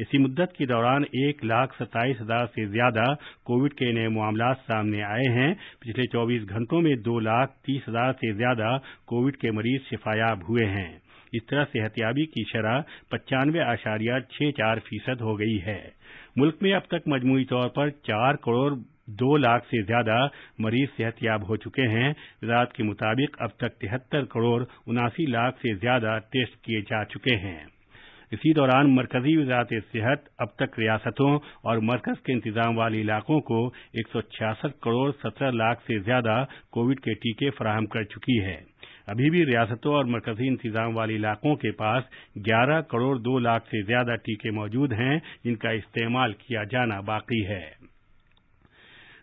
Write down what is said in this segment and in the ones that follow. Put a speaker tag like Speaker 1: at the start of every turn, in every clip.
Speaker 1: اسی مدت کے دوران 1,27,000 سے زیادہ کووڈ کے نئے معاملات سامنے آئے ہیں۔ پچھلے 24 گھنٹوں میں 2,30,000 سے زیادہ کووڈ کے مریض شفایاب ہوئے ہیں۔ اس طرح صحتیابی کی شرح 95.64% ہو گئی ہے۔ ملک میں اب تک مجموعی طور پر 4 کروڑ 2 لاکھ سے زیادہ مریض صحتیاب ہو چکے ہیں۔ وزارت کے مطابق اب تک 73 کروڑ 79 لاکھ سے زیادہ ٹیسٹ کیے جا چکے ہیں۔ اسی دوران مرکزی وزارت صحت اب تک ریاستوں اور مرکز کے انتظام والے علاقوں کو 166 کروڑ 17 لاکھ سے زیادہ کووڈ کے ٹیکے فراہم کر چکی ہے۔ ابھی بھی ریاستوں اور مرکزی انتظام والے علاقوں کے پاس 11 کروڑ 2 لاکھ سے زیادہ ٹیکے موجود ہیں، جن کا استعمال کیا جانا باقی ہے۔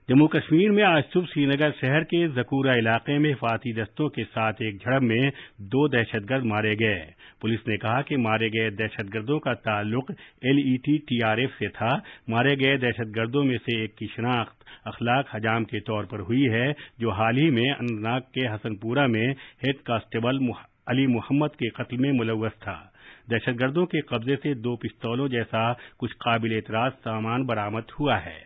Speaker 1: جموں کشمیر میں آج صبح سری نگر شہر کے زکورہ علاقے میں حفاظتی دستوں کے ساتھ ایک جھڑپ میں 2 دہشت گرد مارے گئے۔ پولیس نے کہا کہ مارے گئے دہشت گردوں کا تعلق LET-TRF سے تھا۔ مارے گئے دہشت گردوں میں سے ایک کی شناخت اخلاق حجام کے طور پر ہوئی ہے، جو حال ہی میں اننت ناگ کے حسن پورہ میں ہیڈ کانسٹیبل علی محمد کے قتل میں ملوث تھا۔ دہشت گردوں کے قبضے سے 2 پستولوں جیسا کچھ قابل اعتراض سامان برآمد ہوا ہے۔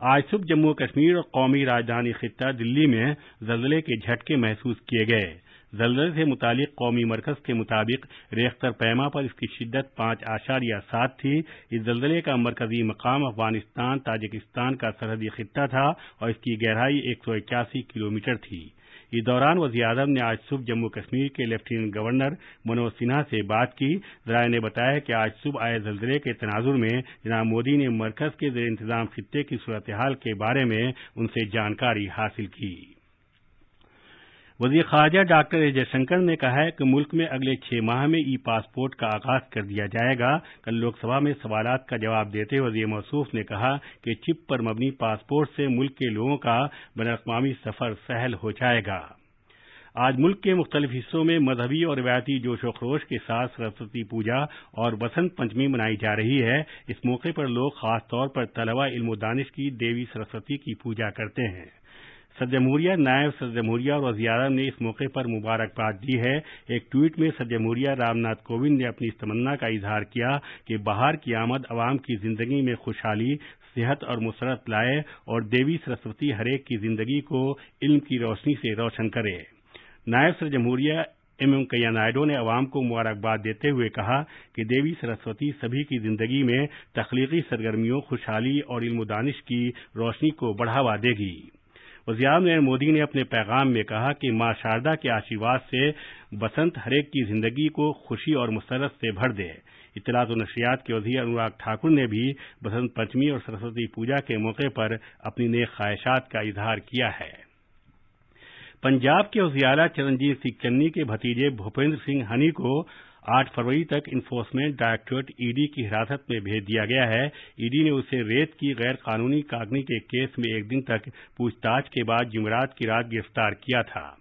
Speaker 1: آج صبح جموں کشمیر اور قومی راجدھانی خطہ دلی میں زلزلے کے جھٹکے محسوس کیے گئے۔ زلزلے سے متعلق قومی مرکز کے مطابق ریختر پیما پر اس کی شدت 5.7 تھی۔ اس زلزلے کا مرکزی مقام افغانستان تاجکستان کا سرحدی خطہ تھا اور اس کی گہرائی 181 کلومیٹر تھی۔ اس دوران وزیر اعظم نے آج صبح جموں کشمیر کے لیفٹیننٹ گورنر منوج سنہا سے بات کی۔ ذرائع نے بتایا کہ آج صبح آئے زلزلے کے تناظر میں جناب مودی نے مرکز کے زیر انتظام خطے کی صورتحال کے بارے میں ان سے جانکاری حاصل کی۔ وزیر خارجہ ڈاکٹر ایس جے شنکر نے کہا ہے کہ ملک میں اگلے 6 ماہ میں ای پاسپورٹ کا آغاز کر دیا جائے گا۔ کل لوک سبھا میں سوالات کا جواب دیتے ہوئے وزیر موصوف نے کہا کہ چپ پر مبنی پاسپورٹ سے ملک کے لوگوں کا بین الاقوامی سفر سہل ہو جائے گا۔ آج ملک کے مختلف حصوں میں مذہبی اور روایتی جوش و خروش کے ساتھ سرسوتی پوجا اور بسنت پنچمی منائی جا رہی ہے۔ اس موقع پر لوگ خاص طور پر طلبہ علم و دانش کی دیوی سرسوتی کی پوجا کرتے ہیں۔ صدر جمہوریہ، نائب صدر جمہوریہ اور وزیر اعظم نے اس موقع پر مبارکباد دی ہے۔ ایک ٹویٹ میں صدر جمہوریہ رام ناتھ کووند نے اپنی اس تمنا کا اظہار کیا کہ بہار کی آمد عوام کی زندگی میں خوشحالی، صحت اور مسرت لائے اور دیوی سرسوتی ہر ایک کی زندگی کو علم کی روشنی سے روشن کرے۔ نائب صدر جمہوریہ ایم وینکیا نائیڈو نے عوام کو مبارکباد دیتے ہوئے کہا کہ دیوی سرسوتی سبھی کی زندگی میں تخلیقی سرگرمیوں، خوشحالی اور علم و دانش کی روشنی کو بڑھاوا دے گی۔ وزیر اعظم نریندر مودی نے اپنے پیغام میں کہا کہ ماں شاردا کے آشیرواد سے بسنت ہر ایک کی زندگی کو خوشی اور مسرت سے بھر دے۔ اطلاعات و نشریات کے وزیر انوراگ ٹھاکر نے بھی بسنت پنچمی اور سرسوتی پوجا کے موقع پر اپنی نیک خواہشات کا اظہار کیا ہے۔ پنجاب کے وزیر اعلیٰ چرنجیت سنگھ چنی کے بھتیجے بھوپیندر سنگھ ہنی کو 8 فروری تک انفورسمنٹ ڈائریکٹوریٹ ED کی حراست میں بھیج دیا گیا ہے۔ ED نے اسے ریت کی غیر قانونی کاغنی کے کیس میں 1 دن تک پوچھ تاچھ کے بعد جمعرات کی رات گرفتار کیا تھا۔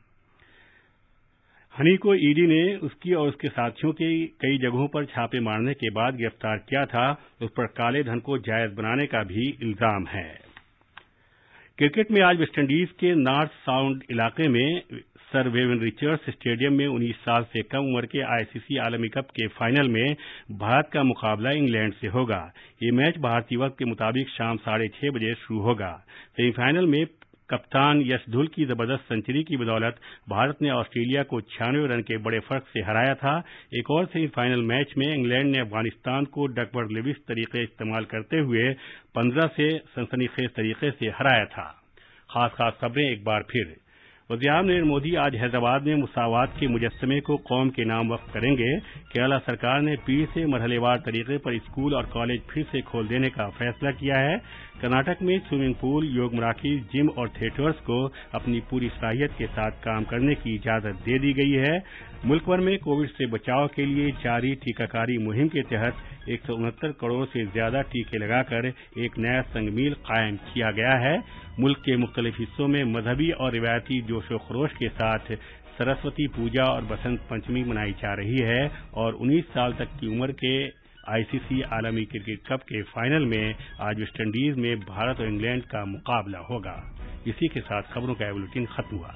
Speaker 1: ہنی کو ED نے اس کی اور اس کے ساتھیوں کی کئی جگہوں پر چھاپے مارنے کے بعد گرفتار کیا تھا۔ اس پر کالے دھن کو جائز بنانے کا بھی الزام ہے۔ کرکٹ میں آج ویسٹ انڈیز کے نارتھ ساؤنڈ علاقے میں سر ویون رچرڈس اسٹیڈیم میں 19 سال سے کم عمر کے ICC عالمی کپ کے فائنل میں بھارت کا مقابلہ انگلینڈ سے ہوگا۔ یہ میچ بھارتی وقت کے مطابق شام 6:30 بجے شروع ہوگا۔ سیمی فائنل میں کپتان یش دھول کی زبردست سنچری کی بدولت بھارت نے آسٹریلیا کو 96 رن کے بڑے فرق سے ہرایا تھا۔ ایک اور سیمی فائنل میچ میں انگلینڈ نے افغانستان کو ڈکورڈ لیوس طریقے استعمال کرتے ہوئے 15 سے سنسنی خیز طریقے سے ہرایا تھا۔ خاص خبریں ایک بار پھر۔ وزیر اعظم نریندر مودی آج حیدرآباد میں مساوات کے مجسمے کو قوم کے نام وقف کریں گے۔ کیرالہ سرکار نے پیر سے مرحلے وار طریقے پر اسکول اور کالج پھر سے کھول دینے کا فیصلہ کیا ہے۔ کرناٹک میں سوئمنگ پول، یوگ مراکز، جم اور تھیٹرز کو اپنی پوری صلاحیت کے ساتھ کام کرنے کی اجازت دے دی گئی ہے۔ ملک بھر میں کووڈ سے بچاؤ کے لیے جاری ٹیکہ کاری مہم کے تحت 169 کروڑ سے زیادہ ٹیکے لگا کر ایک نیا سنگ میل قائم کیا گیا ہے۔ ملک کے مختلف حصوں میں مذہبی اور روایتی جوش و خروش کے ساتھ سرسوتی پوجا اور بسنت پنچمی منائی جا رہی ہے اور 19 سال تک کی عمر کے ICC عالمی کرکٹ کپ کے فائنل میں آج ویسٹ انڈیز میں بھارت اور انگلینڈ کا مقابلہ ہوگا۔ اسی کے ساتھ خبروں کا بلیٹن ختم ہوا۔